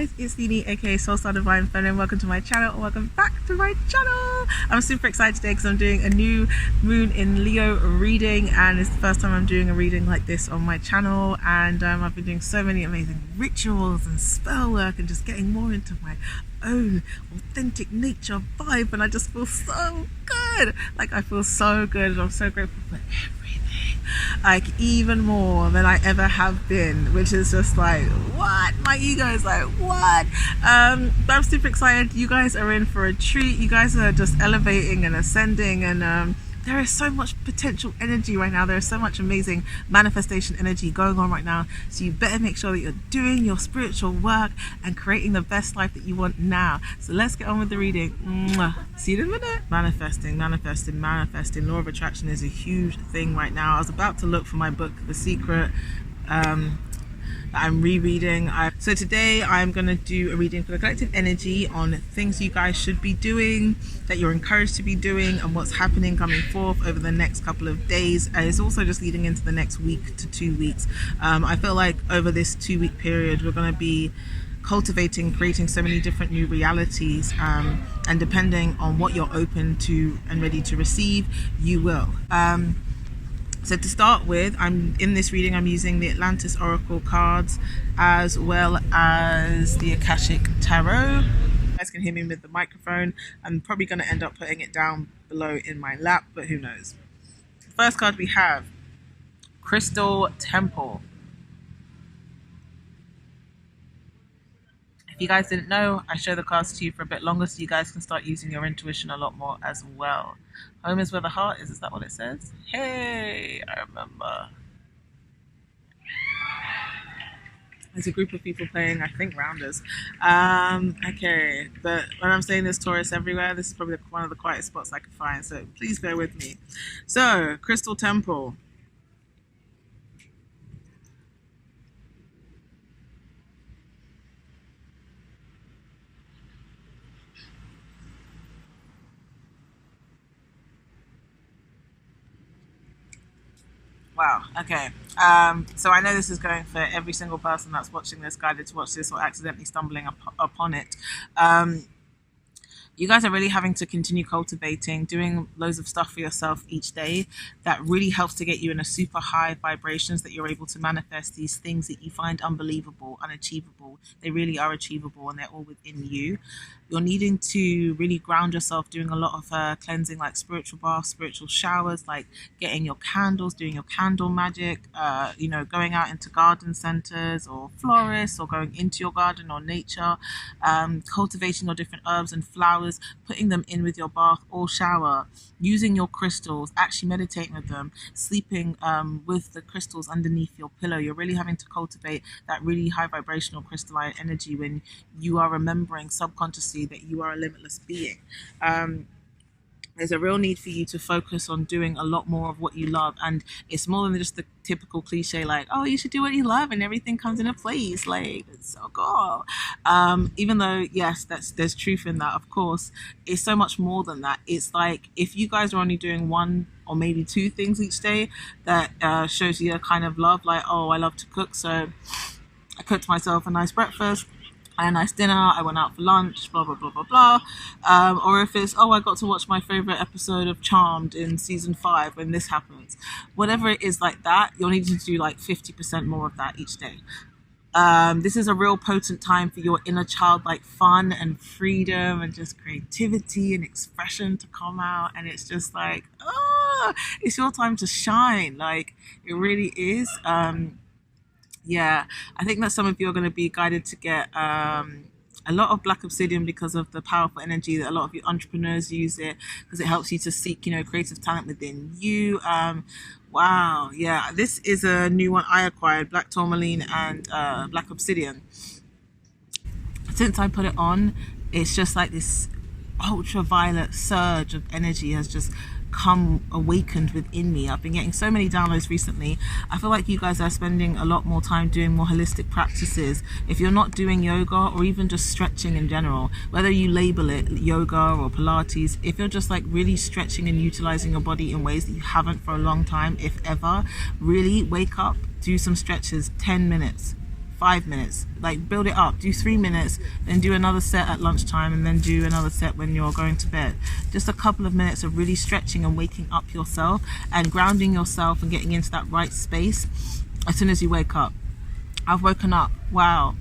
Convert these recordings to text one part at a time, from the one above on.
guys, it's Nini, aka SoulStar Divine Feminine. Welcome to my channel, or welcome back to my channel. I'm super excited today because I'm doing a new moon in Leo reading, and it's the first time I'm doing a reading like this on my channel. And I've been doing so many amazing rituals and spell work and just getting more into my own authentic nature vibe, and I just feel so good. Like, I feel so good, and I'm so grateful for everything, like even more than I ever have been, which is just like, what? My ego is like, what? But I'm super excited. You guys are in for a treat. You guys are just elevating and ascending, and there is so much potential energy right now. There is so much amazing manifestation energy going on right now. So you better make sure that you're doing your spiritual work and creating the best life that you want now. So let's get on with the reading. Mwah. See you in a minute. Manifesting. Law of attraction is a huge thing right now. I was about to look for my book, The Secret, that I'm rereading. So today I'm going to do a reading for the collective energy on things you guys should be doing, that you're encouraged to be doing, and what's happening coming forth over the next couple of days. And it's also just leading into the next week to 2 weeks. I feel like over this 2-week period we're going to be cultivating, creating so many different new realities, and depending on what you're open to and ready to receive, you will. So to start with, in this reading I'm using the Atlantis Oracle cards as well as the Akashic Tarot. You guys can hear me with the microphone. I'm probably going to end up putting it down below in my lap, but who knows. The first card we have, Crystal Temple. If you guys didn't know, I show the cards to you for a bit longer so you guys can start using your intuition a lot more as well. Home is where the heart is that what it says? Hey, I remember. There's a group of people playing, I think, rounders. Okay, but when I'm saying there's tourists everywhere, this is probably one of the quietest spots I could find, so please bear with me. So, Crystal Temple. Wow, okay. So I know this is going for every single person that's watching this, guided to watch this, or accidentally stumbling upon it. You guys are really having to continue cultivating, doing loads of stuff for yourself each day that really helps to get you in a super high vibrations, that you're able to manifest these things that you find unbelievable, unachievable. They really are achievable, and they're all within you. You're needing to really ground yourself, doing a lot of cleansing, like spiritual baths, spiritual showers, like getting your candles, doing your candle magic, going out into garden centers or florists, or going into your garden or nature, cultivating your different herbs and flowers, putting them in with your bath or shower, using your crystals, actually meditating with them, sleeping with the crystals underneath your pillow. You're really having to cultivate that really high vibrational crystalline energy when you are remembering subconsciously that you are a limitless being. There's a real need for you to focus on doing a lot more of what you love, and it's more than just the typical cliche like, oh, you should do what you love and everything comes into place. Like, it's so cool. Even though, yes, there's truth in that, of course, it's so much more than that. It's like, if you guys are only doing 1 or maybe 2 things each day, that shows you a kind of love. Like, oh, I love to cook, so I cooked myself a nice breakfast, I had a nice dinner, I went out for lunch, blah, blah, blah, blah, blah. Or if it's, oh, I got to watch my favorite episode of Charmed in season 5 when this happens. Whatever it is like that, you'll need to do like 50% more of that each day. This is a real potent time for your inner childlike fun and freedom and just creativity and expression to come out. And it's just like, oh, it's your time to shine. Like, it really is. Yeah, I think that some of you are going to be guided to get a lot of black obsidian because of the powerful energy that a lot of you entrepreneurs use it, because it helps you to seek, creative talent within you. Wow, yeah, this is a new one I acquired, black tourmaline and black obsidian. Since I put it on, it's just like this ultraviolet surge of energy has just come awakened within me. I've been getting so many downloads recently. I feel like you guys are spending a lot more time doing more holistic practices. If you're not doing yoga or even just stretching in general, whether you label it yoga or Pilates, if you're just like really stretching and utilizing your body in ways that you haven't for a long time, if ever, really wake up, do some stretches, 10 minutes, 5 minutes, like build it up, do 3 minutes, then do another set at lunchtime, and then do another set when you're going to bed. Just a couple of minutes of really stretching and waking up yourself and grounding yourself and getting into that right space as soon as you wake up. I've woken up, wow,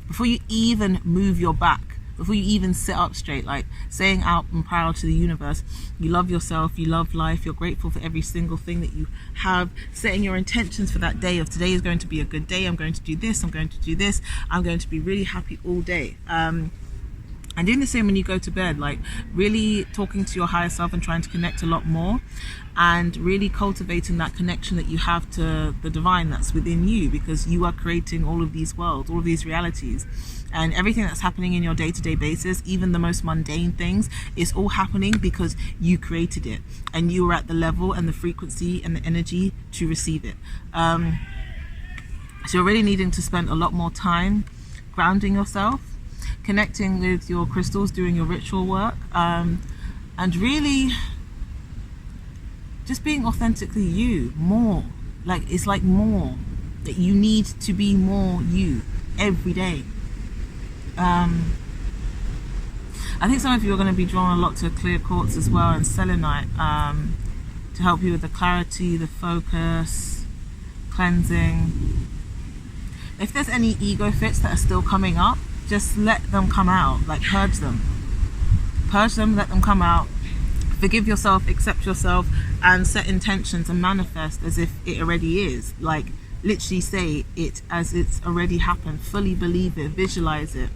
before you even move your back, before you even sit up straight, like saying out and proud to the universe, you love yourself, you love life, you're grateful for every single thing that you have, setting your intentions for that day of today is going to be a good day, I'm going to do this, I'm going to do this, I'm going to be really happy all day. And doing the same when you go to bed, like really talking to your higher self and trying to connect a lot more, and really cultivating that connection that you have to the divine that's within you, because you are creating all of these worlds, all of these realities, and everything that's happening in your day-to-day basis, even the most mundane things, is all happening because you created it and you are at the level and the frequency and the energy to receive it. So you're really needing to spend a lot more time grounding yourself, connecting with your crystals, doing your ritual work, and really just being authentically you more. Like, it's like more that you need to be more you every day. I think some of you are going to be drawn a lot to clear quartz as well, and selenite, to help you with the clarity, the focus, cleansing. If there's any ego fits that are still coming up, just let them come out, like purge them, let them come out. Forgive yourself, accept yourself, and set intentions and manifest as if it already is. Like, literally say it as it's already happened, fully believe it, visualize it,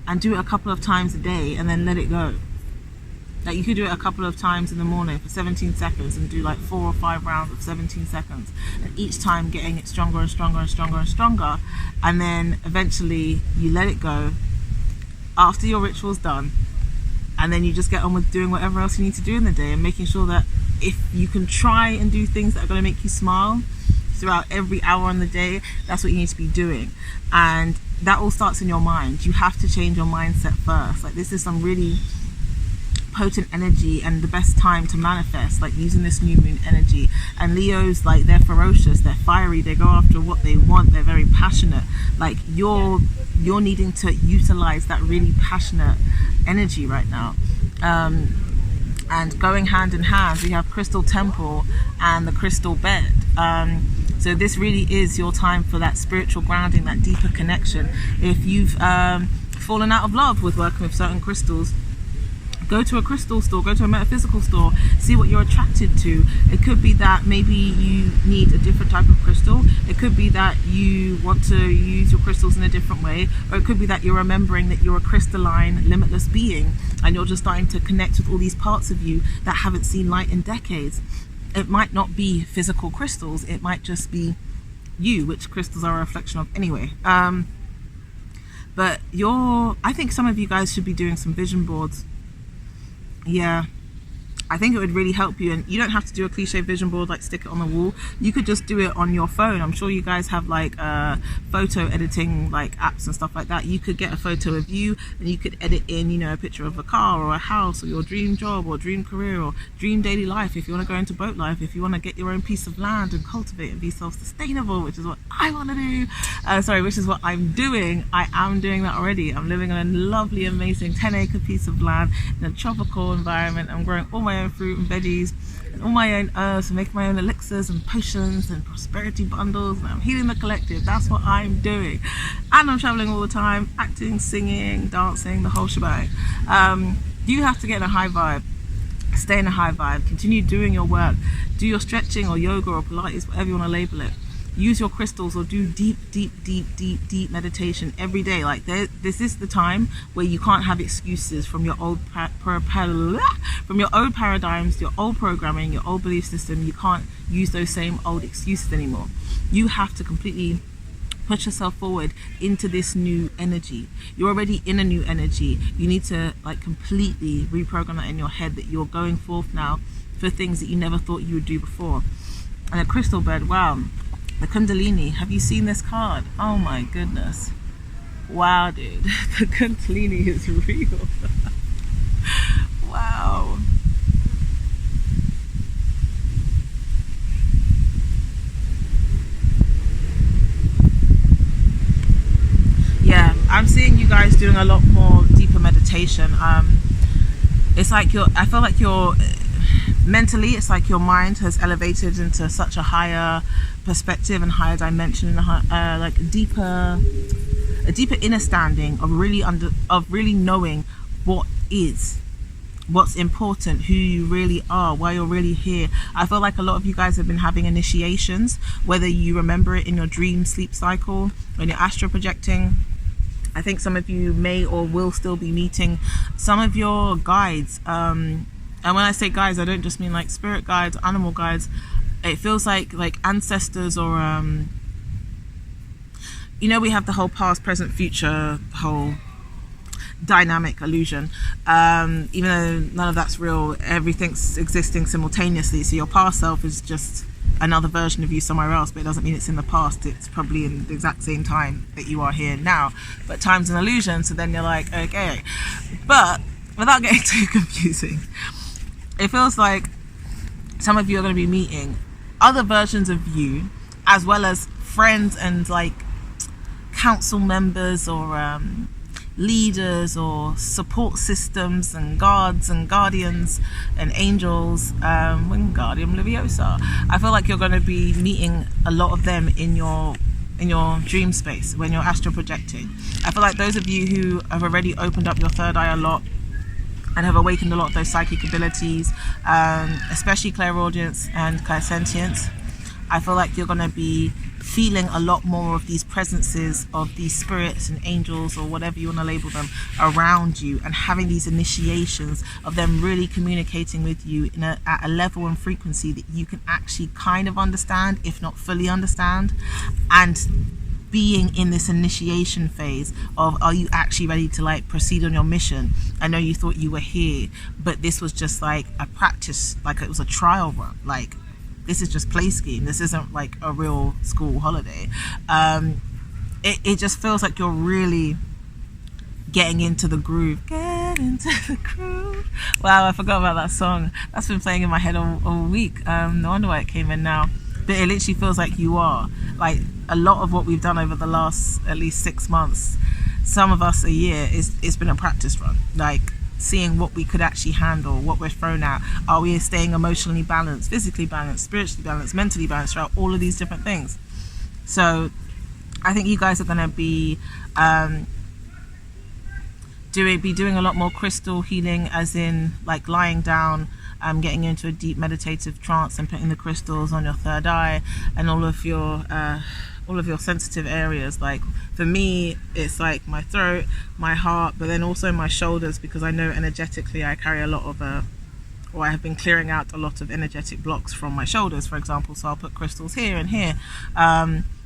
and do it a couple of times a day, and then let it go. Like, you could do it a couple of times in the morning for 17 seconds and do like 4 or 5 rounds of 17 seconds, and each time getting it stronger and stronger and stronger and stronger, and then eventually you let it go after your ritual's done, and then you just get on with doing whatever else you need to do in the day, and making sure that if you can try and do things that are going to make you smile throughout every hour in the day, that's what you need to be doing. And that all starts in your mind. You have to change your mindset first. Like, this is some really potent energy and the best time to manifest, like using this new moon energy. And Leos, like, they're ferocious, they're fiery, they go after what they want, they're very passionate. Like, you're needing to utilize that really passionate energy right now. And going hand in hand, we have crystal temple and the crystal bed. So this really is your time for that spiritual grounding, that deeper connection. If you've fallen out of love with working with certain crystals, go to a crystal store, go to a metaphysical store, see what you're attracted to. It could be that maybe you need a different type of crystal. It could be that you want to use your crystals in a different way. Or it could be that you're remembering that you're a crystalline, limitless being, and you're just starting to connect with all these parts of you that haven't seen light in decades. It might not be physical crystals. It might just be you, which crystals are a reflection of anyway. But I think some of you guys should be doing some vision boards. Yeah, I think it would really help you. And you don't have to do a cliche vision board, like stick it on the wall. You could just do it on your phone. I'm sure you guys have like photo editing like apps and stuff like that. You could get a photo of you and you could edit in, you know, a picture of a car or a house or your dream job or dream career or dream daily life. If you want to go into boat life, if you want to get your own piece of land and cultivate and be self-sustainable, which is what I want to do, which is what I'm doing. I am doing that already. I'm living on a lovely, amazing 10-acre piece of land in a tropical environment. I'm growing all my own fruit and veggies and all my own herbs and making my own elixirs and potions and prosperity bundles, and I'm healing the collective. That's what I'm doing. And I'm traveling all the time, acting, singing, dancing, the whole shebang. You have to get in a high vibe. Stay in a high vibe. Continue doing your work. Do your stretching or yoga or Pilates, whatever you want to label it. Use your crystals or do deep meditation every day. Like, this is the time where you can't have excuses from your old paradigms, your old programming, your old belief system. You can't use those same old excuses anymore. You have to completely push yourself forward into this new energy. You're already in a new energy. You need to like completely reprogram that in your head, that you're going forth now for things that you never thought you would do before. And a crystal bed, wow. The Kundalini, have you seen this card? Oh my goodness. Wow, dude. The Kundalini is real. Wow. seeing you guys doing a lot more deeper meditation. It's like I feel like you're mentally, it's like your mind has elevated into such a higher perspective and higher dimension, like a deeper understanding of really knowing what's important, who you really are, why you're really here. I feel like a lot of you guys have been having initiations, whether you remember it in your dream sleep cycle, when you're astral projecting. I think some of you may or will still be meeting some of your guides. And when I say guides, I don't just mean like spirit guides, animal guides. It feels like ancestors, or we have the whole past, present, future, whole dynamic illusion. Even though none of that's real, everything's existing simultaneously. So your past self is just another version of you somewhere else, but it doesn't mean it's in the past. It's probably in the exact same time that you are here now, but time's an illusion. So then you're like, okay. But without getting too confusing, it feels like some of you are going to be meeting other versions of you, as well as friends and like council members, or leaders, or support systems, and guards and guardians and angels, Wingardium Leviosa. I feel like you're going to be meeting a lot of them in your dream space when you're astral projecting. I feel like those of you who have already opened up your third eye a lot and have awakened a lot of those psychic abilities, especially clairaudience and clairsentience, I feel like you're going to be feeling a lot more of these presences of these spirits and angels, or whatever you want to label them, around you, and having these initiations of them really communicating with you at a level and frequency that you can actually kind of understand, if not fully understand, and being in this initiation phase of, are you actually ready to like proceed on your mission? I know you thought you were here, but this was just like a practice, like it was a trial run, like this is just play scheme. This isn't like a real school holiday. It just feels like you're really getting into the groove. Get into the groove. Wow, I forgot about that song. That's been playing in my head all week. No wonder why it came in now. But it literally feels like you are. Like a lot of what we've done over the last at least 6 months, some of us a year, it's been a practice run. Like seeing what we could actually handle, what we're thrown at. Are we staying emotionally balanced, physically balanced, spiritually balanced, mentally balanced throughout all of these different things? So I think you guys are going to be doing a lot more crystal healing, as in like lying down, getting into a deep meditative trance and putting the crystals on your third eye and all of your sensitive areas. Like for me, it's like my throat, my heart, but then also my shoulders, because I know energetically I carry a lot of or I have been clearing out a lot of energetic blocks from my shoulders, for example. So I'll put crystals here and here,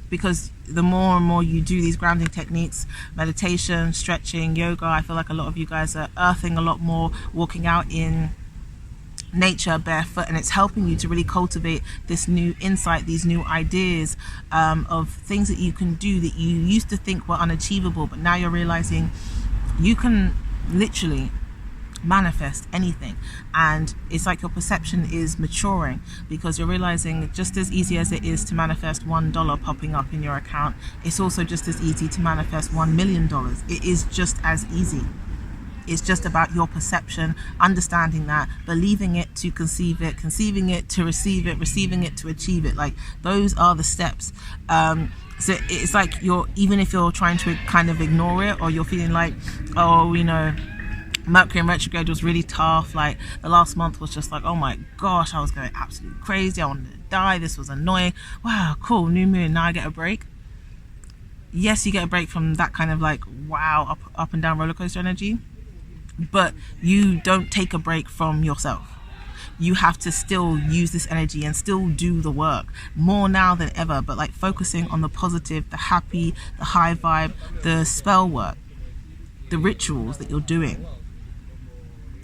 because the more and more you do these grounding techniques, meditation, stretching, yoga, I feel like a lot of you guys are earthing a lot more, walking out in nature barefoot, and it's helping you to really cultivate this new insight, these new ideas of things that you can do that you used to think were unachievable, but now you're realizing you can literally manifest anything. And it's like your perception is maturing, because you're realizing just as easy as it is to manifest $1 popping up in your account, it's also just as easy to manifest $1 million. It is just as easy. It's just about your perception, understanding that, believing it to conceive it, conceiving it to receive it, receiving it to achieve it. Like those are the steps. So it's like even if you're trying to kind of ignore it, or you're feeling like, oh, Mercury in retrograde was really tough. Like the last month was just like, oh my gosh, I was going absolutely crazy. I wanted to die. This was annoying. Wow, cool, new moon. Now I get a break. Yes, you get a break from that kind of like, wow, up and down roller coaster energy. But you don't take a break from yourself. You have to still use this energy and still do the work more now than ever, but like focusing on the positive, the happy, the high vibe, the spell work, the rituals that you're doing,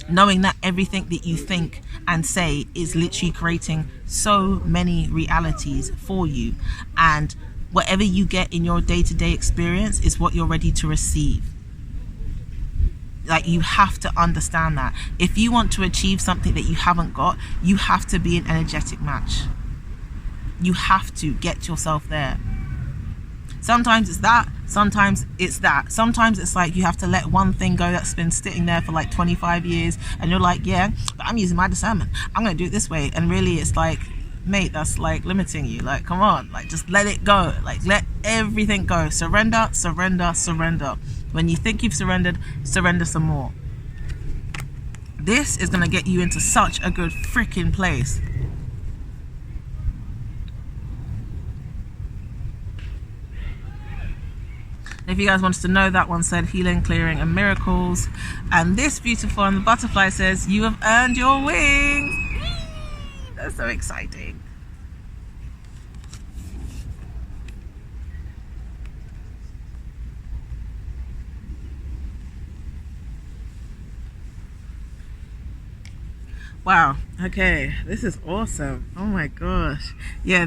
knowing that everything that you think and say is literally creating so many realities for you, and whatever you get in your day-to-day experience is what you're ready to receive. Like you have to understand that if you want to achieve something that you haven't got, you have to be an energetic match. You have to get yourself there. Sometimes it's that, Sometimes it's that. Sometimes it's like you have to let one thing go that's been sitting there for like 25 years, and you're like, yeah, but I'm using my discernment, I'm going to do it this way. And really it's like, mate, that's like limiting you. Like, come on, like just let it go. Like, let everything go. Surrender, surrender, surrender. When you think you've surrendered, surrender some more. This is going to get you into such a good freaking place. If you guys wanted to know, that one said healing, clearing, and miracles. And this beautiful one, the butterfly, says you have earned your wings. That's so exciting. Wow, okay, this is awesome. Oh my gosh. Yeah,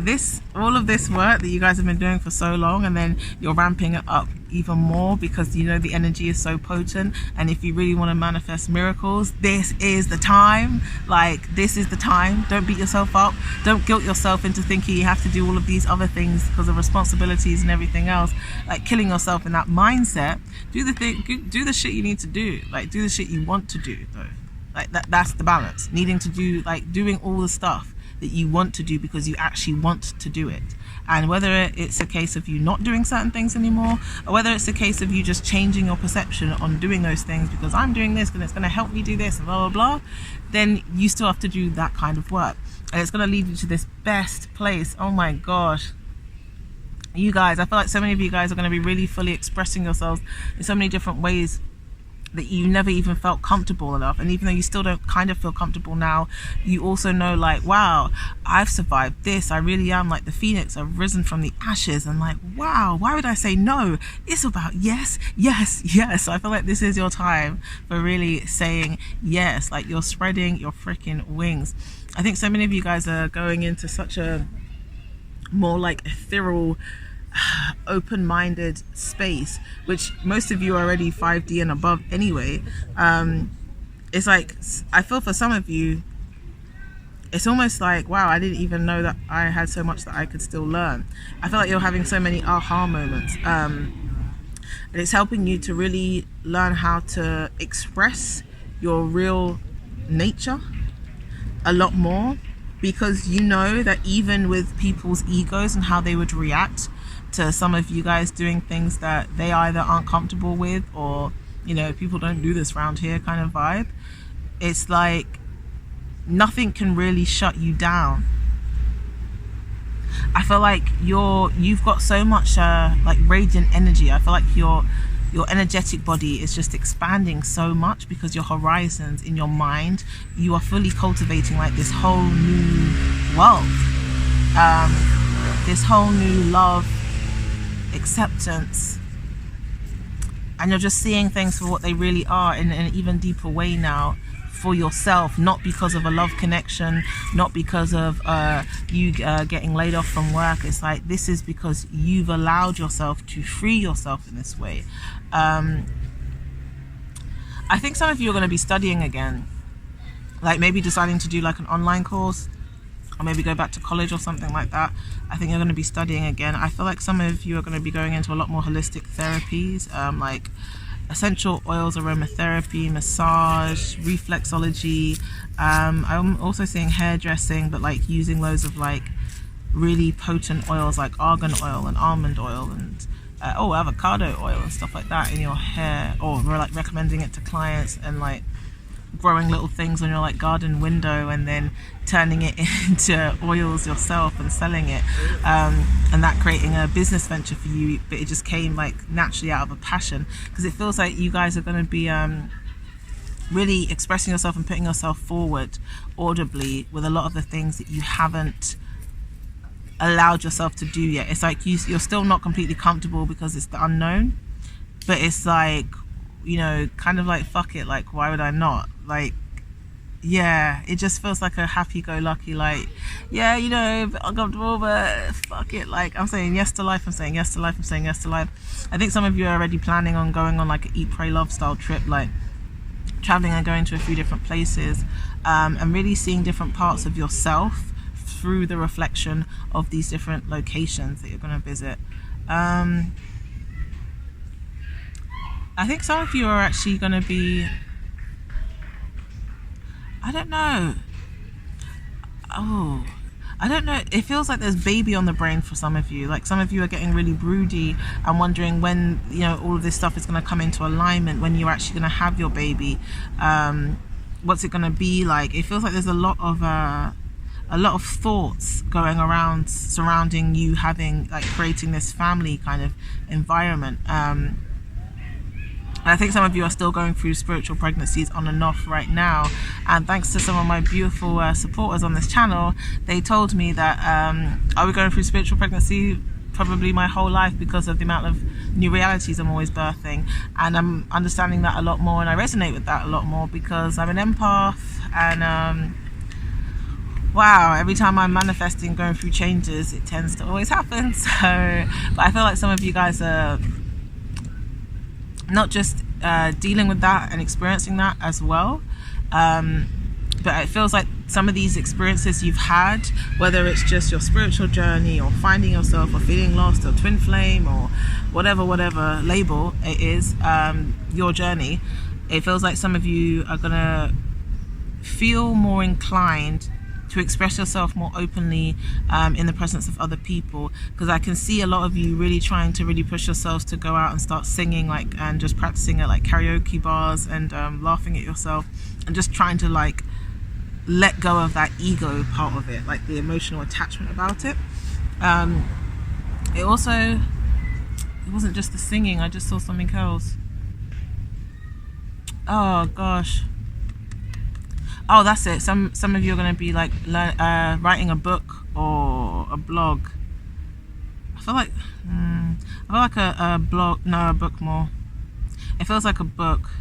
all of this work that you guys have been doing for so long, and then you're ramping it up even more because you know the energy is so potent. And if you really want to manifest miracles, this is the time. Like, this is the time. Don't beat yourself up. Don't guilt yourself into thinking you have to do all of these other things because of responsibilities and everything else. Like, killing yourself in that mindset. Do the shit you need to do. Like, do the shit you want to do though. Like, that's the balance. Needing to do, like, doing all the stuff that you want to do because you actually want to do it. And whether it's a case of you not doing certain things anymore, or whether it's a case of you just changing your perception on doing those things because I'm doing this and it's going to help me do this and blah, blah, blah, then you still have to do that kind of work. And it's going to lead you to this best place. Oh my gosh. You guys, I feel like so many of you guys are going to be really fully expressing yourselves in so many different ways that you never even felt comfortable enough. And even though you still don't kind of feel comfortable now, you also know, like, wow, I've survived this. I really am like the phoenix. I've risen from the ashes. And like, wow, why would I say no? It's about yes, yes, yes. I feel like this is your time for really saying yes. Like, you're spreading your freaking wings. I think so many of you guys are going into such a more like ethereal, open-minded space, which most of you are already 5D and above anyway. It's like, I feel for some of you it's almost like, wow, I didn't even know that I had so much that I could still learn. I feel like you're having so many aha moments, and it's helping you to really learn how to express your real nature a lot more, because you know that even with people's egos and how they would react to some of you guys doing things that they either aren't comfortable with, or, you know, people don't do this around here kind of vibe, it's like nothing can really shut you down. I feel like you've got so much like radiant energy. I feel like your energetic body is just expanding so much because your horizons in your mind, you are fully cultivating like this whole new world, this whole new love, acceptance, and you're just seeing things for what they really are in an even deeper way now for yourself, not because of a love connection, not because of you getting laid off from work. It's like, this is because you've allowed yourself to free yourself in this way. I think some of you are going to be studying again, like maybe deciding to do like an online course, or maybe go back to college or something like that. I think you're going to be studying again. I feel like some of you are going to be going into a lot more holistic therapies, like essential oils, aromatherapy, massage, reflexology. I'm also seeing hairdressing, but like using loads of like really potent oils like argan oil and almond oil and avocado oil and stuff like that in your hair, or we're like recommending it to clients, and like growing little things on your like garden window and then turning it into oils yourself and selling it, and that creating a business venture for you. But it just came like naturally out of a passion, because it feels like you guys are going to be really expressing yourself and putting yourself forward audibly with a lot of the things that you haven't allowed yourself to do yet. It's like you're still not completely comfortable because it's the unknown, but it's like, you know, kind of like, fuck it, like, why would I not? Like, yeah, it just feels like a happy-go-lucky, like, yeah, you know, a bit uncomfortable, but fuck it, like, I'm saying yes to life, I'm saying yes to life, I'm saying yes to life. I think some of you are already planning on going on like an eat, pray, love style trip, like traveling and going to a few different places, and really seeing different parts of yourself through the reflection of these different locations that you're going to visit. I think some of you are actually going to be, I don't know. Oh, I don't know. It feels like there's baby on the brain for some of you. Like some of you are getting really broody and wondering when, all of this stuff is going to come into alignment, when you're actually going to have your baby. What's it going to be like? It feels like there's a lot of thoughts going around surrounding you having, like, creating this family kind of environment. I think some of you are still going through spiritual pregnancies on and off right now. And thanks to some of my beautiful supporters on this channel, they told me that I was going through spiritual pregnancy probably my whole life because of the amount of new realities I'm always birthing. And I'm understanding that a lot more, and I resonate with that a lot more because I'm an empath. And wow, every time I'm manifesting, going through changes, it tends to always happen. So, but I feel like some of you guys are not just dealing with that and experiencing that as well, but it feels like some of these experiences you've had, whether it's just your spiritual journey or finding yourself or feeling lost or twin flame or whatever label it is, your journey, it feels like some of you are gonna feel more inclined to express yourself more openly in the presence of other people, because I can see a lot of you really trying to really push yourselves to go out and start singing, like, and just practicing at like karaoke bars and laughing at yourself and just trying to like let go of that ego part of it, like the emotional attachment about it. It wasn't just the singing, I just saw something else. Oh gosh. Oh, that's it. Some of you are going to be like writing a book or a blog. I feel like a blog. No, a book more. It feels like a book.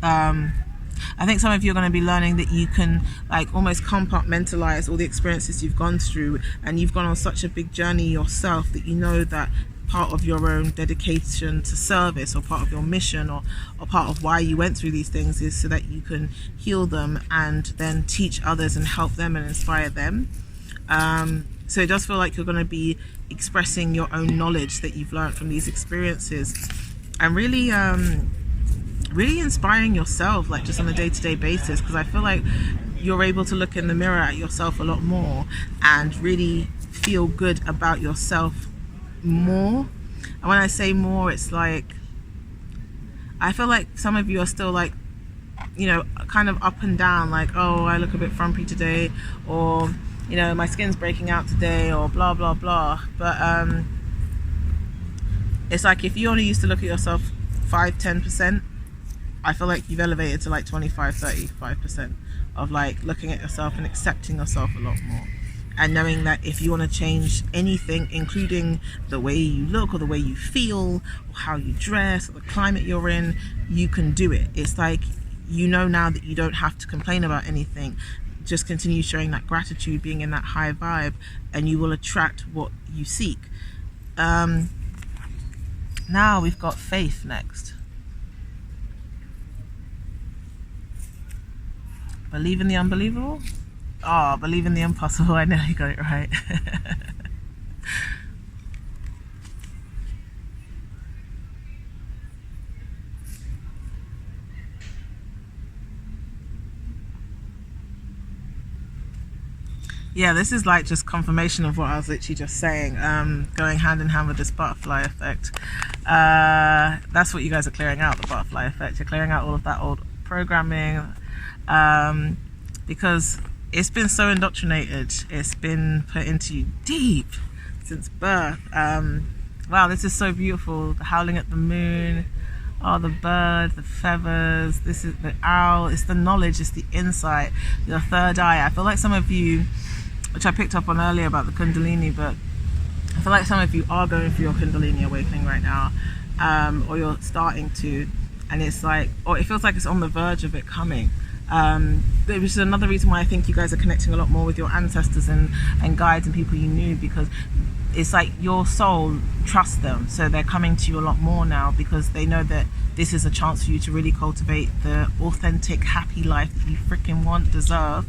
I think some of you are going to be learning that you can like almost compartmentalize all the experiences you've gone through, and you've gone on such a big journey yourself that you know that part of your own dedication to service, or part of your mission, or part of why you went through these things, is so that you can heal them and then teach others and help them and inspire them. So it does feel like you're going to be expressing your own knowledge that you've learned from these experiences, and really inspiring yourself, like just on a day-to-day basis, because I feel like you're able to look in the mirror at yourself a lot more and really feel good about yourself more. And when I say more, it's like I feel like some of you are still like, kind of up and down, like, oh, I look a bit frumpy today, or my skin's breaking out today, or blah blah blah. But it's like if you only used to look at yourself 5-10%, I feel like you've elevated to like 25-35% of like looking at yourself and accepting yourself a lot more. And knowing that if you want to change anything, including the way you look or the way you feel or how you dress or the climate you're in, you can do it. It's like, now that you don't have to complain about anything. Just continue showing that gratitude, being in that high vibe, and you will attract what you seek. Now we've got faith next. Believe in the unbelievable. Oh, believe in the impossible. I know you got it right. Yeah, this is like just confirmation of what I was literally just saying, going hand in hand with this butterfly effect. That's what you guys are clearing out, the butterfly effect. You're clearing out all of that old programming, because it's been so indoctrinated. It's been put into you deep since birth. Wow, this is so beautiful. The howling at the moon, oh, the bird, the feathers, this is the owl. It's the knowledge, it's the insight, your third eye. I feel like some of you, which I picked up on earlier about the Kundalini, but I feel like some of you are going through your Kundalini awakening right now, or you're starting to, and it's like, or it feels like it's on the verge of it coming. Which is another reason why I think you guys are connecting a lot more with your ancestors and guides and people you knew, because it's like your soul trusts them, so they're coming to you a lot more now, because they know that this is a chance for you to really cultivate the authentic, happy life that you freaking want, deserve.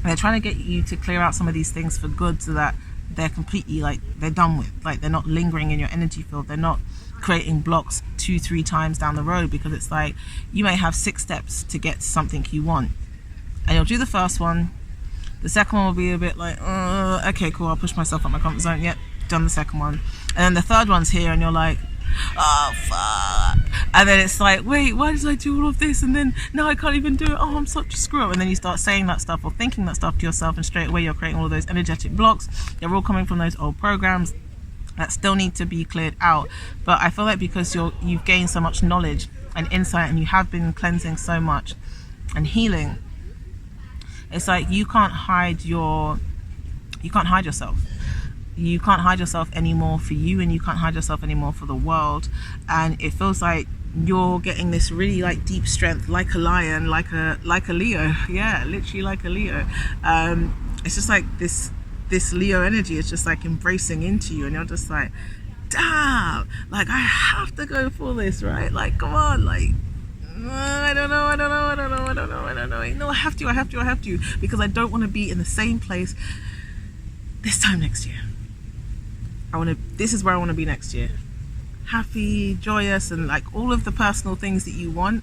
They're trying to get you to clear out some of these things for good, so that they're completely, like, they're done with, like, they're not lingering in your energy field, they're not creating blocks 2-3 times down the road, because it's like you may have 6 steps to get to something you want, and you'll do the first one. The second one will be a bit like, okay, cool, I'll push myself out my comfort zone. Yep, done the second one. And then the third one's here, and you're like, oh fuck. And then it's like, wait, why did I do all of this? And then now I can't even do it. Oh, I'm such a screw up. And then you start saying that stuff or thinking that stuff to yourself, and straight away you're creating all of those energetic blocks. They're all coming from those old programs that still need to be cleared out. But I feel like because you've gained so much knowledge and insight, and you have been cleansing so much and healing, it's like you can't hide yourself. You can't hide yourself anymore for you, and you can't hide yourself anymore for the world. And it feels like you're getting this really like deep strength, like a lion, like a Leo. Yeah, literally like a Leo. It's just like this Leo energy is just like embracing into you, and you're just like, damn, like I have to go for this, right? Like, come on, like, I don't know. No, I have to, because I don't want to be in the same place this time next year. This is where I want to be next year. Happy, joyous, and like all of the personal things that you want.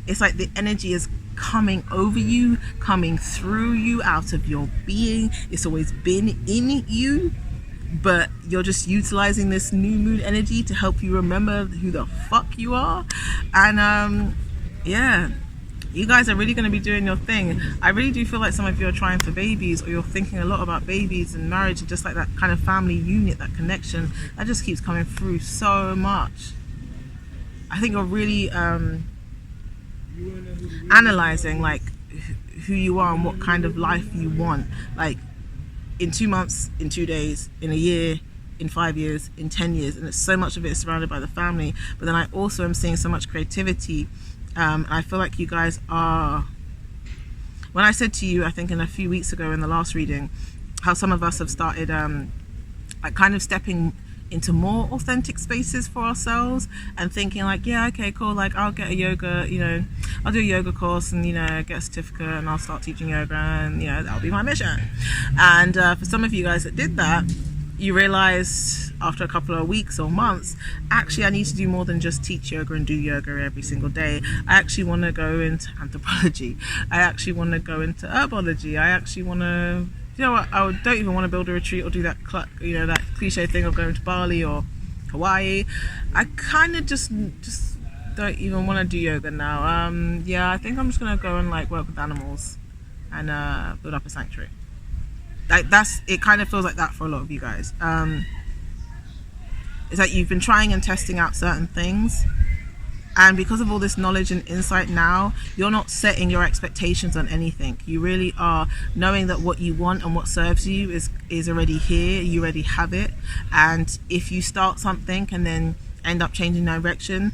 It's like the energy is coming over you, coming through you, out of your being. It's always been in you, but you're just utilizing this new moon energy to help you remember who the fuck you are. And yeah, you guys are really going to be doing your thing. I really do feel like some of you are trying for babies, or you're thinking a lot about babies and marriage, and just like that kind of family unit, that connection that just keeps coming through so much. I think you're really analyzing like who you are and what kind of life you want, like in 2 months, in 2 days, in a year, in 5 years, in 10 years. And it's so much of it is surrounded by the family. But then I also am seeing so much creativity. I feel like you guys are, when I said to you, I think in a few weeks ago in the last reading, how some of us have started like kind of stepping into more authentic spaces for ourselves, and thinking like, yeah, okay, cool, like I'll get a yoga, I'll do a yoga course, and get a certificate, and I'll start teaching yoga, and that'll be my mission. And for some of you guys that did that, you realize after a couple of weeks or months, actually I need to do more than just teach yoga and do yoga every single day. I actually want to go into anthropology. I actually want to go into herbology. I actually want to, what, I don't even want to build a retreat or do that that cliche thing of going to Bali or Hawaii. I kind of just don't even want to do yoga now. Yeah, I think I'm just gonna go and like work with animals and build up a sanctuary. Like it kind of feels like that for a lot of you guys. It's like you've been trying and testing out certain things, and because of all this knowledge and insight now, you're not setting your expectations on anything. You really are knowing that what you want and what serves you is already here. You already have it. And if you start something and then end up changing direction,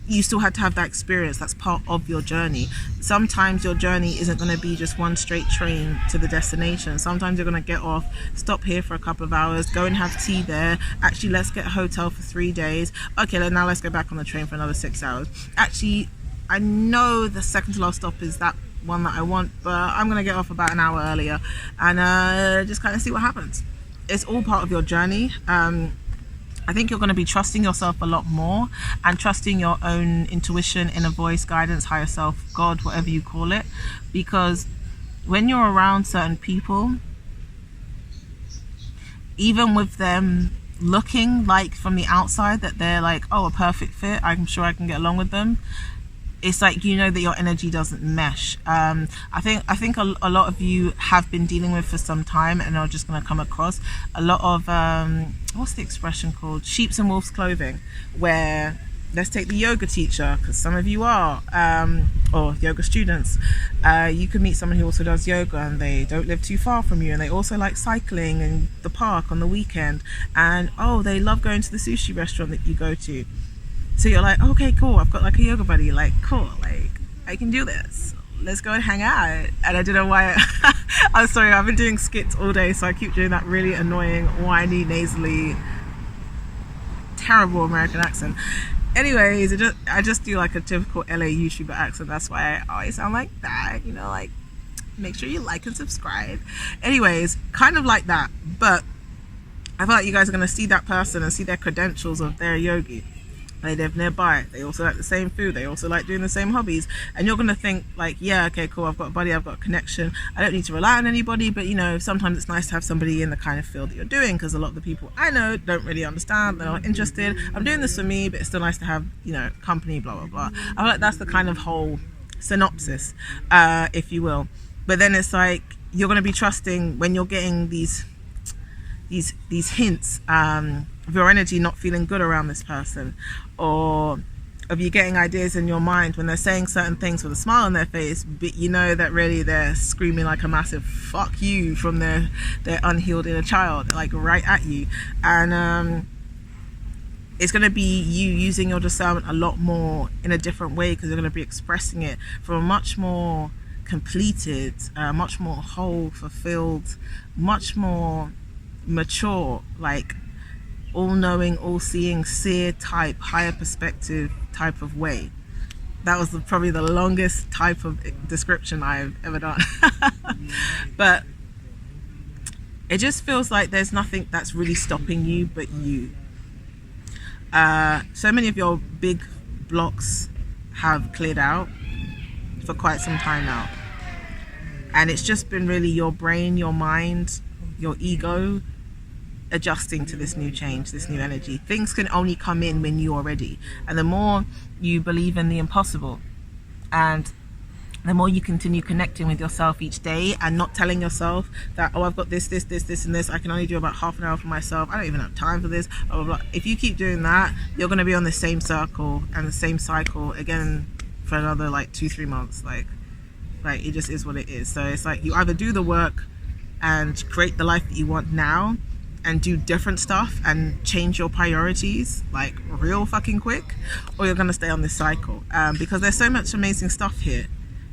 you still had to have that experience. That's part of your journey. Sometimes your journey isn't going to be just one straight train to the destination. Sometimes you're going to get off, stop here for a couple of hours, go and have tea there. Actually, let's get a hotel for 3 days. Okay, then now let's go back on the train for another 6 hours. Actually, I know the second to last stop is that one that I want, but I'm going to get off about an hour earlier and just kind of see what happens. It's all part of your journey. I think you're going to be trusting yourself a lot more, and trusting your own intuition, inner voice, guidance, higher self, God, whatever you call it. Because when you're around certain people, even with them looking like from the outside that they're like, oh, a perfect fit, I'm sure I can get along with them, it's like that your energy doesn't mesh. I think a lot of you have been dealing with for some time, and are just going to come across a lot of what's the expression called, sheep's and wolf's clothing, where, let's take the yoga teacher, because some of you are, or yoga students. You could meet someone who also does yoga, and they don't live too far from you, and they also like cycling in the park on the weekend, and they love going to the sushi restaurant that you go to. So you're like, okay, cool, I've got like a yoga buddy, like, cool, like, I can do this. Let's go and hang out. And I don't know why, I'm sorry, I've been doing skits all day, so I keep doing that really annoying, whiny, nasally, terrible American accent. Anyways, I just do like a typical LA YouTuber accent. That's why I always sound like that, like, make sure you like and subscribe. Anyways, kind of like that, but I feel like you guys are going to see that person and see their credentials of their yogi. They live nearby, they also like the same food, they also like doing the same hobbies, and you're going to think like, yeah, okay, cool, I've got a buddy, I've got a connection, I don't need to rely on anybody. But you know, sometimes it's nice to have somebody in the kind of field that you're doing, because a lot of the people I know don't really understand, they're not interested. I'm doing this for me, but it's still nice to have, you know, company, blah blah blah. I feel like that's the kind of whole synopsis, if you will. But then it's like, you're going to be trusting when you're getting these hints of your energy not feeling good around this person, or of you getting ideas in your mind when they're saying certain things with a smile on their face, but you know that really they're screaming like a massive fuck you from their unhealed inner child, like right at you. And it's going to be you using your discernment a lot more in a different way, because you're going to be expressing it from a much more completed, much more whole, fulfilled, much more mature, like all-knowing, all-seeing, seer type, higher perspective type of way. That was probably the longest type of description I've ever done. But it just feels like there's nothing that's really stopping you but you. So many of your big blocks have cleared out for quite some time now, and it's just been really your brain, your mind, your ego adjusting to this new change, this new energy. Things can only come in when you're ready, and the more you believe in the impossible, and the more you continue connecting with yourself each day and not telling yourself that, oh, I've got this and this, I can only do about half an hour for myself, I don't even have time for this, blah, blah, blah. If you keep doing that, you're going to be on the same circle and the same cycle again for another like 2-3 months. Like it just is what it is. So it's like, you either do the work and create the life that you want now, and do different stuff and change your priorities like real fucking quick, or you're going to stay on this cycle, because there's so much amazing stuff here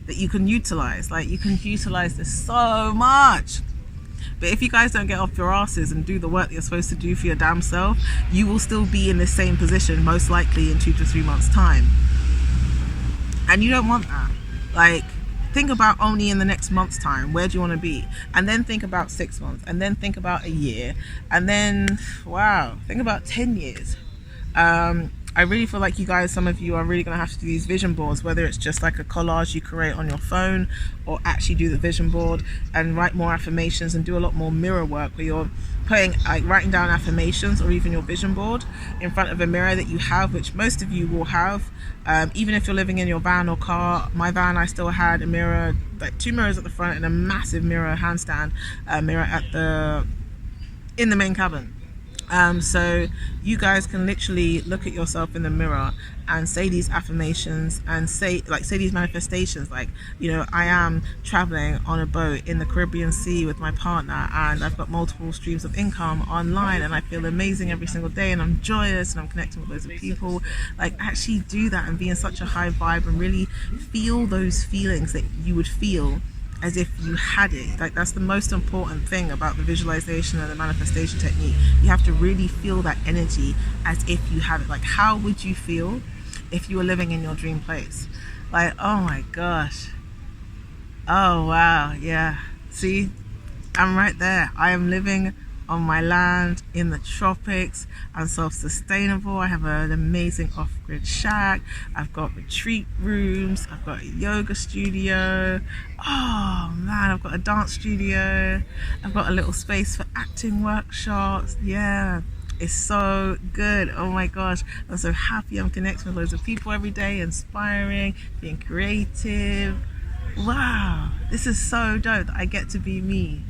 that you can utilize. Like, you can utilize this so much. But if you guys don't get off your asses and do the work that you're supposed to do for your damn self, you will still be in the same position most likely in 2 to 3 months time, and you don't want that. Like, think about only in the next month's time, where do you want to be? And then think about 6 months, and then think about a year, and then, wow, think about 10 years. I really feel like you guys, some of you are really going to have to do these vision boards, whether it's just like a collage you create on your phone, or actually do the vision board and write more affirmations and do a lot more mirror work, where you're putting, like, writing down affirmations, or even your vision board in front of a mirror that you have, which most of you will have. Even if you're living in your van or car, my van, I still had a mirror, like 2 mirrors at the front and a massive mirror, handstand mirror in the main cabin. So you guys can literally look at yourself in the mirror and say these affirmations, and say these manifestations, like, you know, I am traveling on a boat in the Caribbean Sea with my partner, and I've got multiple streams of income online, and I feel amazing every single day, and I'm joyous, and I'm connecting with loads of people. Like, actually do that and be in such a high vibe, and really feel those feelings that you would feel as if you had it. Like, that's the most important thing about the visualization and the manifestation technique. You have to really feel that energy as if you have it. Like, how would you feel if you were living in your dream place? Like, oh my gosh, oh wow, yeah, see, I'm right there. I am living on my land in the tropics. I'm self-sustainable. I have an amazing off-grid shack. I've got retreat rooms. I've got a yoga studio. Oh man, I've got a dance studio. I've got a little space for acting workshops. Yeah, it's so good. Oh my gosh, I'm so happy. I'm connecting with loads of people every day, inspiring, being creative. Wow, this is so dope that I get to be me.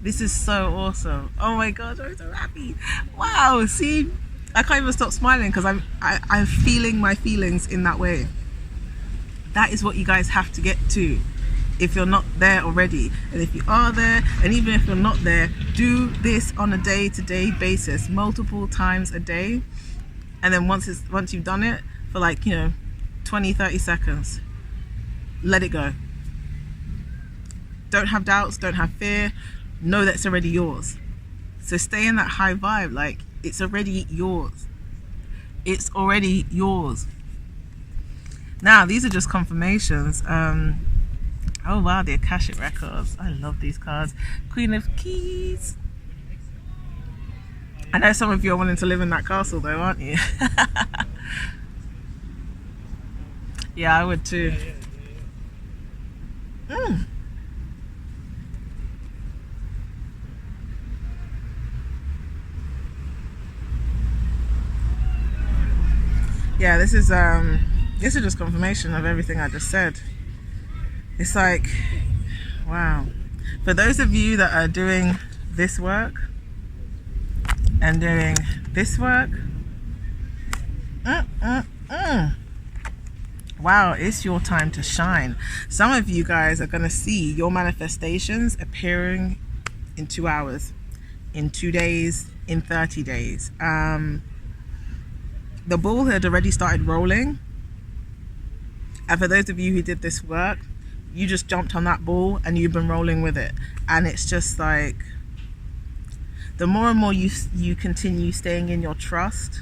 This is so awesome. Oh my god, I'm so happy. Wow, see, I can't even stop smiling because I'm feeling my feelings in that way. That is what you guys have to get to if you're not there already. And if you are there, and even if you're not there, do this on a day-to-day basis, multiple times a day. And then once you've done it for, like, 20-30 seconds, let it go. Don't have doubts, don't have fear. Know that it's already yours. So stay in that high vibe. Like, it's already yours. It's already yours. Now, these are just confirmations. Oh wow, the Akashic Records. I love these cards. Queen of Keys. I know some of you are wanting to live in that castle though, aren't you? Yeah, I would too. Yeah, this is just confirmation of everything I just said. It's like, wow. For those of you that are doing this work and doing this work, wow, it's your time to shine. Some of you guys are going to see your manifestations appearing in 2 hours, in 2 days, in 30 days. The ball had already started rolling, and for those of you who did this work, you just jumped on that ball and you've been rolling with it. And it's just like, the more and more you continue staying in your trust.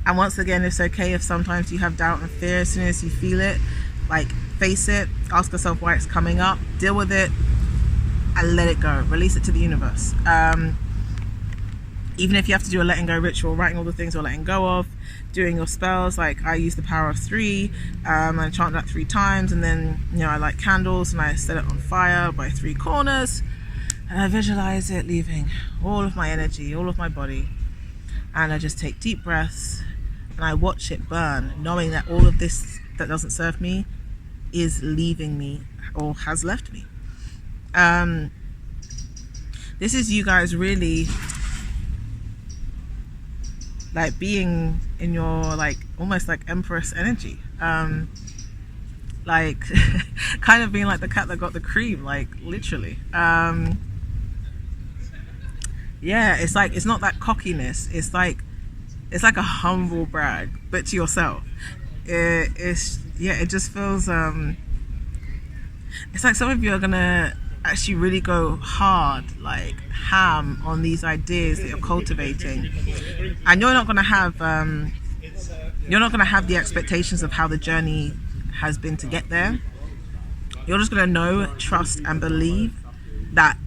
And once again, it's okay if sometimes you have doubt and fear. As soon as you feel it, like, face it, ask yourself why it's coming up, deal with it, and let it go. Release it to the universe. Even if you have to do a letting go ritual, writing all the things you're letting go of, doing your spells, like I use the power of 3, I chant that 3 times, and then, you know, I light candles and I set it on fire by 3 corners, and I visualize it leaving all of my energy, all of my body, and I just take deep breaths and I watch it burn, knowing that all of this that doesn't serve me is leaving me or has left me. This is you guys really like being in your, like, almost like empress energy, like kind of being like the cat that got the cream, like, literally. Yeah, it's like, it's not that cockiness, it's like a humble brag, but to yourself. It's, yeah, it just feels it's like some of you are gonna actually really go hard, like ham, on these ideas that you're cultivating, and you're not gonna have the expectations of how the journey has been to get there. You're just gonna know, trust, and believe that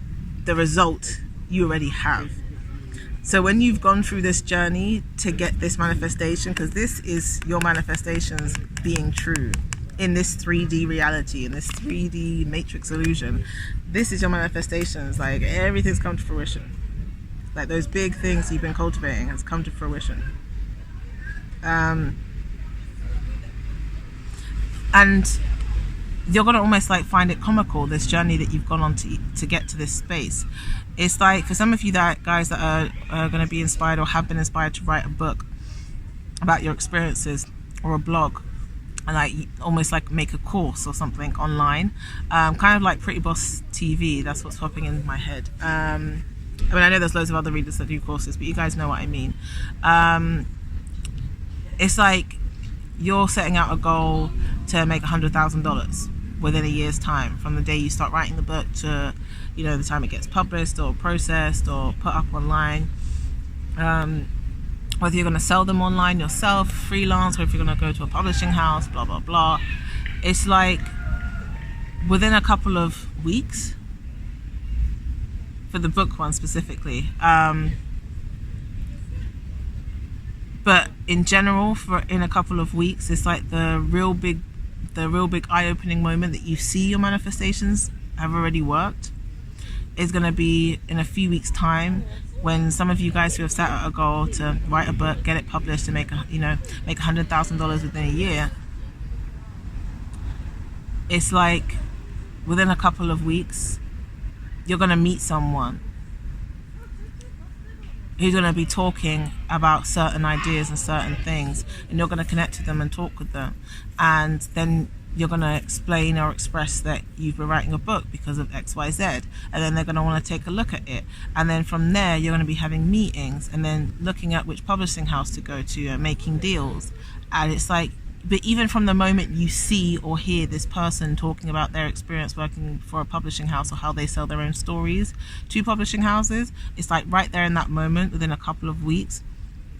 the result you already have. So when you've gone through this journey to get this manifestation, because this is your manifestations being true in this 3D reality, in this 3D matrix illusion, this is your manifestations. Like, everything's come to fruition. Like, those big things you've been cultivating has come to fruition. And you're gonna almost like find it comical, this journey that you've gone on to get to this space. It's like, for some of you guys that are going to be inspired or have been inspired to write a book about your experiences, or a blog, and like almost like make a course or something online, kind of like Pretty Boss TV. That's what's popping in my head. I mean, I know there's loads of other readers that do courses, but you guys know what I mean. It's like you're setting out a goal to make $100,000 within a year's time, from the day you start writing the book to, you know, the time it gets published or processed or put up online. Whether you're going to sell them online yourself, freelance, or if you're going to go to a publishing house, blah blah blah. It's like within a couple of weeks, for the book one specifically, but in general, in a couple of weeks, it's like the real big eye-opening moment that you see your manifestations have already worked is going to be in a few weeks' time, when some of you guys who have set out a goal to write a book, get it published, and make $100,000 within a year. It's like within a couple of weeks, you're going to meet someone who's going to be talking about certain ideas and certain things, and you're going to connect to them and talk with them, and then you're going to explain or express that you've been writing a book because of XYZ, and then they're going to want to take a look at it, and then from there you're going to be having meetings and then looking at which publishing house to go to and making deals. And it's like, but even from the moment you see or hear this person talking about their experience working for a publishing house or how they sell their own stories to publishing houses, it's like right there in that moment, within a couple of weeks,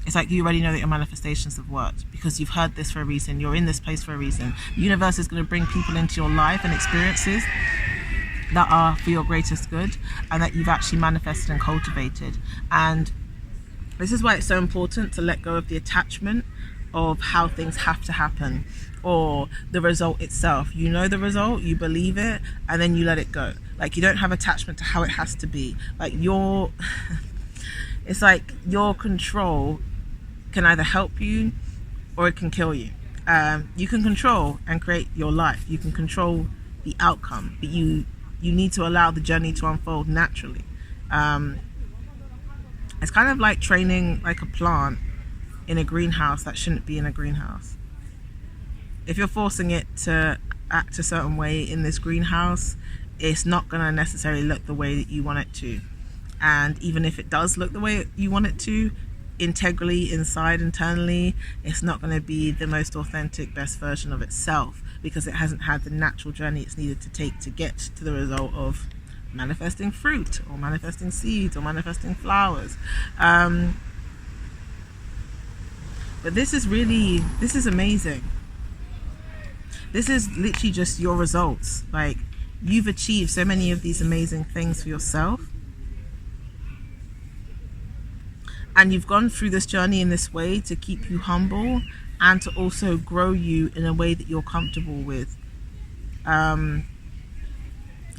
it's like you already know that your manifestations have worked, because you've heard this for a reason. You're in this place for a reason. The universe is going to bring people into your life and experiences that are for your greatest good, and that you've actually manifested and cultivated. And This is why it's so important to let go of the attachment of how things have to happen, or the result itself. You know the result, you believe it, and then you let it go. Like, you don't have attachment to how it has to be. Like, it's like your control can either help you or it can kill you. You can control and create your life. You can control the outcome, but you need to allow the journey to unfold naturally. It's kind of like training like a plant in a greenhouse that shouldn't be in a greenhouse. If you're forcing it to act a certain way in this greenhouse, it's not going to necessarily look the way that you want it to. And even if it does look the way you want it to, integrally, inside, internally, it's not going to be the most authentic, best version of itself, because it hasn't had the natural journey it's needed to take to get to the result of manifesting fruit, or manifesting seeds, or manifesting flowers. But this is amazing. This is literally just your results. Like, you've achieved so many of these amazing things for yourself, and you've gone through this journey in this way to keep you humble and to also grow you in a way that you're comfortable with.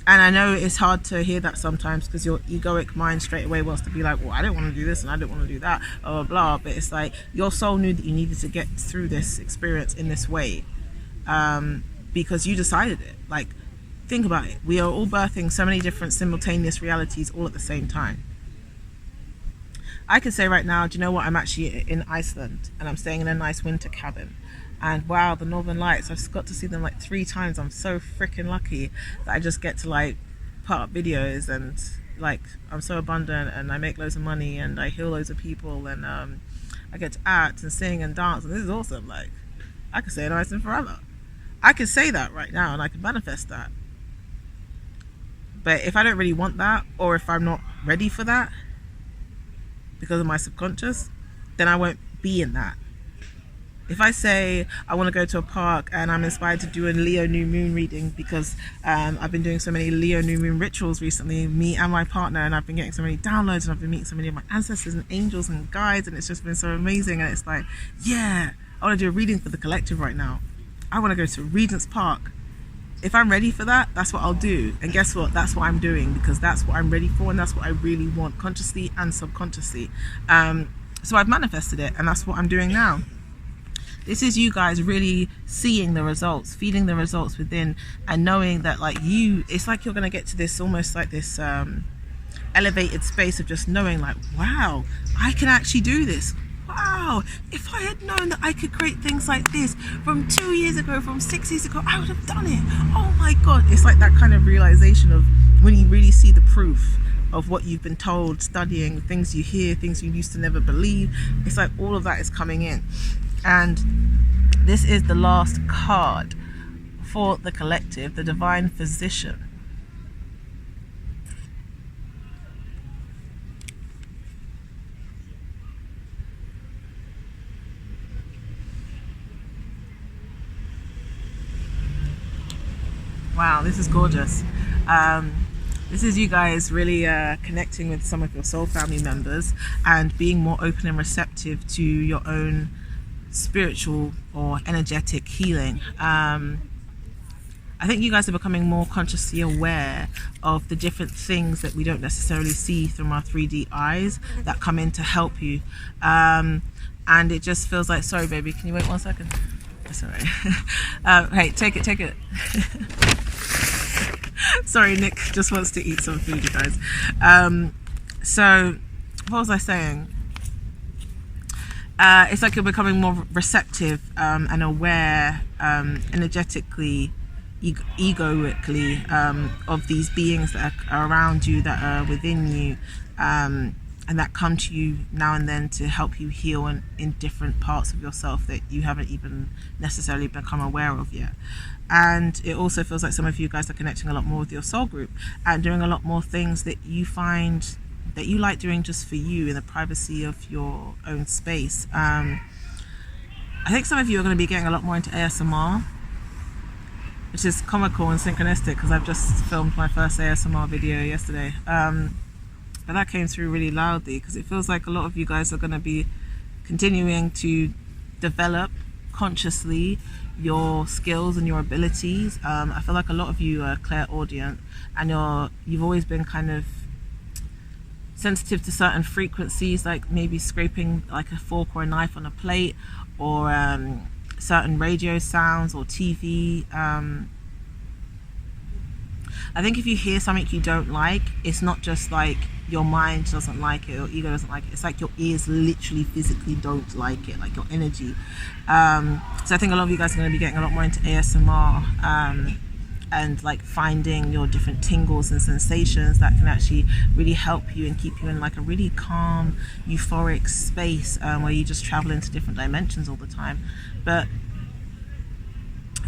And I know it's hard to hear that sometimes, because your egoic mind straight away wants to be like, well, I don't want to do this and I don't want to do that, blah, blah, blah. But it's like, your soul knew that you needed to get through this experience in this way, because you decided it. Like, think about it. We are all birthing so many different simultaneous realities all at the same time. I could say right now, do you know what? I'm actually in Iceland and I'm staying in a nice winter cabin. And wow, the Northern Lights, I've got to see them like 3 times. I'm so freaking lucky that I just get to like put up videos, and like, I'm so abundant and I make loads of money and I heal loads of people, and I get to act and sing and dance, and this is awesome. Like, I could stay in Iceland forever. I could say that right now and I could manifest that. But if I don't really want that, or if I'm not ready for that because of my subconscious, then I won't be in that. If I say I want to go to a park and I'm inspired to do a Leo new moon reading because I've been doing so many Leo new moon rituals recently, me and my partner, and I've been getting so many downloads, and I've been meeting so many of my ancestors and angels and guides, and it's just been so amazing. And it's like, yeah, I want to do a reading for the collective right now. I want to go to Regent's Park. If I'm ready for that, that's what I'll do. And guess what? That's what I'm doing, because that's what I'm ready for, and that's what I really want, consciously and subconsciously. So I've manifested it, and that's what I'm doing now. This is you guys really seeing the results, feeling the results within, and knowing that, like, it's like you're going to get to this, almost like this elevated space of just knowing, like, wow, I can actually do this. Wow, if I had known that I could create things like this from 2 years ago, from 6 years ago, I would have done it. Oh my God. It's like that kind of realization of when you really see the proof of what you've been told, studying, things you hear, things you used to never believe. It's like all of that is coming in. And this is the last card for the collective, the Divine Physician. Wow, this is gorgeous. This is you guys really connecting with some of your soul family members and being more open and receptive to your own spiritual or energetic healing. I think you guys are becoming more consciously aware of the different things that we don't necessarily see from our 3D eyes that come in to help you. And it just feels like, sorry baby, can you wait 1 second? That's all right. Hey, take it. Sorry, Nick just wants to eat some food, you guys. So what was I saying? It's like you're becoming more receptive and aware, energetically, egoically, of these beings that are around you, that are within you, and that come to you now and then to help you heal in different parts of yourself that you haven't even necessarily become aware of yet. And it also feels like some of you guys are connecting a lot more with your soul group and doing a lot more things that you find that you like doing just for you in the privacy of your own space. I think some of you are going to be getting a lot more into ASMR, which is comical and synchronistic because I've just filmed my first ASMR video yesterday. But But that came through really loudly, because it feels like a lot of you guys are going to be continuing to develop consciously your skills and your abilities. I feel like a lot of you are clairaudient, and you've always been kind of sensitive to certain frequencies, like maybe scraping like a fork or a knife on a plate, or certain radio sounds or TV. I think if you hear something you don't like, it's not just like your mind doesn't like it or ego doesn't like it. It's like your ears literally physically don't like it, like your energy. So I think a lot of you guys are going to be getting a lot more into ASMR, and like finding your different tingles and sensations that can actually really help you and keep you in like a really calm, euphoric space, where you just travel into different dimensions all the time. But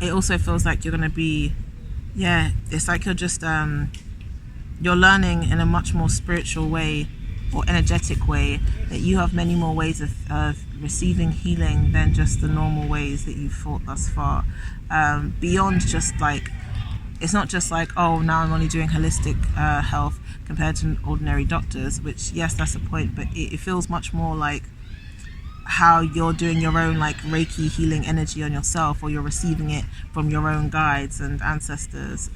it also feels like you're going to be, it's like you're just you're learning in a much more spiritual way or energetic way, that you have many more ways of receiving healing than just the normal ways that you've thought thus far. Beyond just like, it's not just like, oh, now I'm only doing holistic health compared to ordinary doctors, which, yes, that's the point, but it feels much more like how you're doing your own like REIKI healing energy on yourself, or you're receiving it from your own guides and ancestors,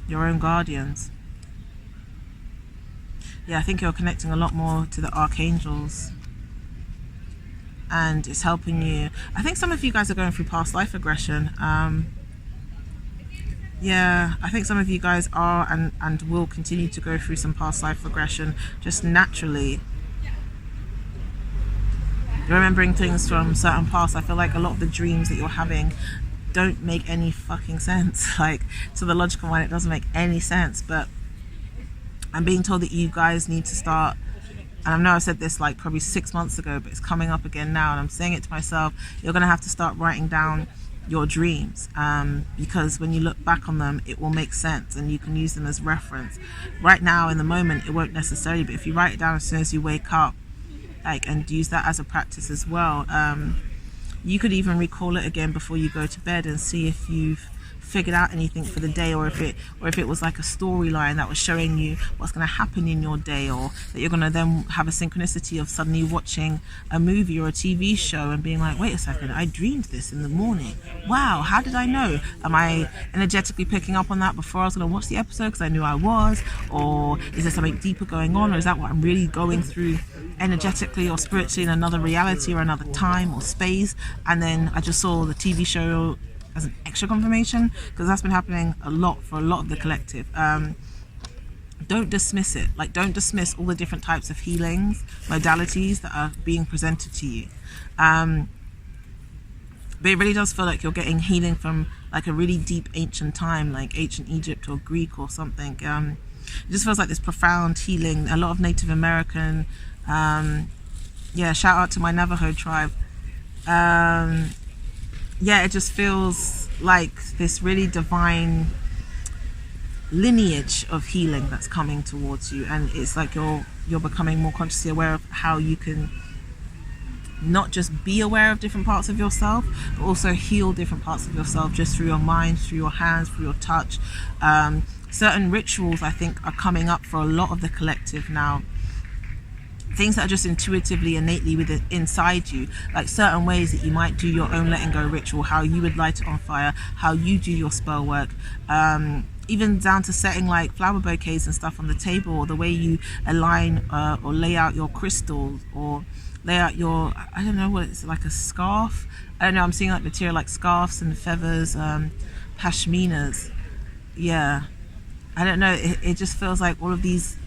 your own guardians. I think you're connecting a lot more to the archangels, and it's helping you. I think some of you guys are going through past life regression. I think some of you guys are and will continue to go through some past life regression just naturally. Remembering things from certain past. I feel like a lot of the dreams that you're having don't make any fucking sense. Like, to the logical mind, it doesn't make any sense. But I'm being told that you guys need to start, and I know I said this like probably 6 months ago, but it's coming up again now, and I'm saying it to myself, you're going to have to start writing down your dreams, because when you look back on them, it will make sense and you can use them as reference. Right now, in the moment, it won't necessarily, but if you write it down as soon as you wake up, and use that as a practice as well, you could even recall it again before you go to bed and see if you've figured out anything for the day, or if it was like a storyline that was showing you what's going to happen in your day, or that you're going to then have a synchronicity of suddenly watching a movie or a TV show and being like, wait a second, I dreamed this in the morning. Wow, how did I know? Am I energetically picking up on that before I was going to watch the episode because I knew I was? Or is there something deeper going on? Or is that what I'm really going through energetically or spiritually in another reality or another time or space? And then I just saw the TV show as an extra confirmation, because that's been happening a lot for a lot of the collective. Don't dismiss it. Like, don't dismiss all the different types of healings, modalities that are being presented to you. But it really does feel like you're getting healing from like a really deep ancient time, like ancient Egypt or Greek or something. It just feels like this profound healing. A lot of Native American, shout out to my Navajo tribe. It just feels like this really divine lineage of healing that's coming towards you, and it's like you're becoming more consciously aware of how you can not just be aware of different parts of yourself, but also heal different parts of yourself just through your mind, through your hands, through your touch. Certain rituals, I think, are coming up for a lot of the collective now. Things that are just intuitively, innately within inside you, like certain ways that you might do your own letting go ritual, how you would light it on fire, how you do your spell work, even down to setting like flower bouquets and stuff on the table, or the way you align or lay out your crystals, or lay out your, I don't know what it's like, a scarf. I don't know, I'm seeing like material like scarves and feathers, pashminas. I don't know, it just feels like all of these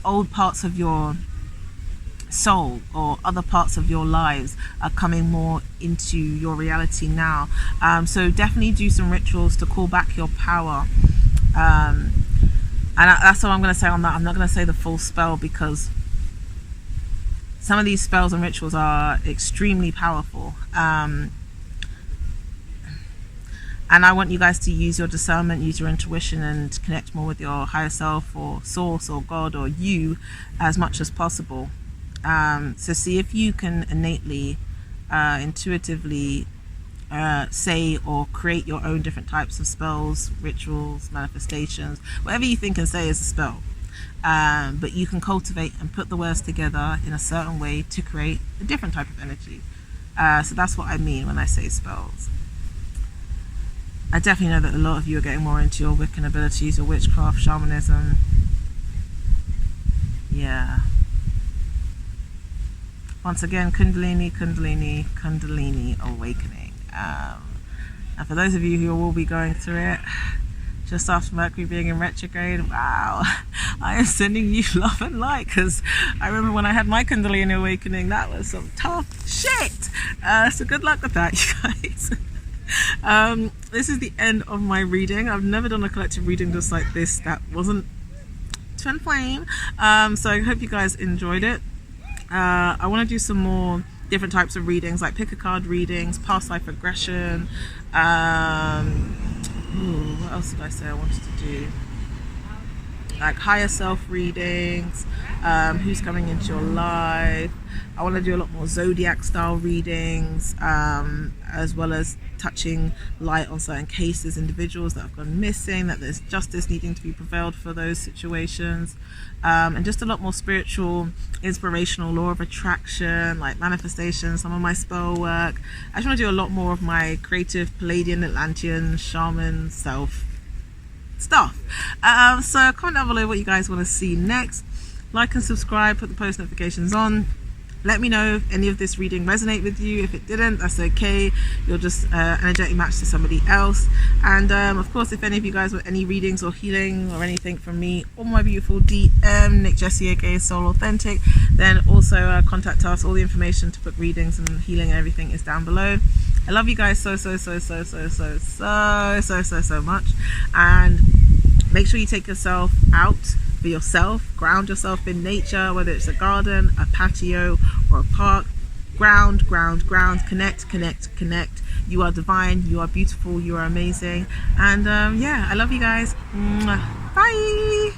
old parts of your soul or other parts of your lives are coming more into your reality now. So definitely do some rituals to call back your power. And that's all I'm going to say on that. I'm not going to say the full spell, because some of these spells and rituals are extremely powerful. And I want you guys to use your discernment, use your intuition, and connect more with your higher self or source or God or you as much as possible. So see if you can innately, intuitively say or create your own different types of spells, rituals, manifestations, whatever you think and say is a spell. but you can cultivate and put the words together in a certain way to create a different type of energy. So that's what I mean when I say spells. I definitely know that a lot of you are getting more into your Wiccan abilities, your witchcraft, shamanism. Yeah. Once again, Kundalini, Kundalini, Kundalini awakening. And for those of you who will be going through it, just after Mercury being in retrograde, wow, I am sending you love and light, because I remember when I had my Kundalini awakening, that was some tough shit. So good luck with that, you guys. This is the end of my reading. I've never done a collective reading just like this that wasn't twin flame. So I hope you guys enjoyed it. I want to do some more different types of readings, like pick a card readings, past life regression. What else did I say I wanted to do? Like higher self readings, who's coming into your life. I want to do a lot more zodiac style readings, as well as touching light on certain cases, individuals that have gone missing, that there's justice needing to be prevailed for those situations, and just a lot more spiritual, inspirational, law of attraction, like manifestation, some of my spell work. I just want to do a lot more of my creative Palladian, Atlantean, shaman self stuff. So comment down below what you guys want to see next. Like and subscribe, put the post notifications on. Let me know if any of this reading resonate with you. If it didn't, that's okay. You're just energetic match to somebody else. And of course, if any of you guys want any readings or healing or anything from me or my beautiful DM, Nick Jessie aka Soul Authentic, then also contact us. All the information to book readings and healing and everything is down below. I love you guys so much. And make sure you take yourself out for yourself, ground yourself in nature, whether it's a garden, a patio, or a park. Ground, connect. You are divine, you are beautiful, you are amazing. And yeah, I love you guys. Bye.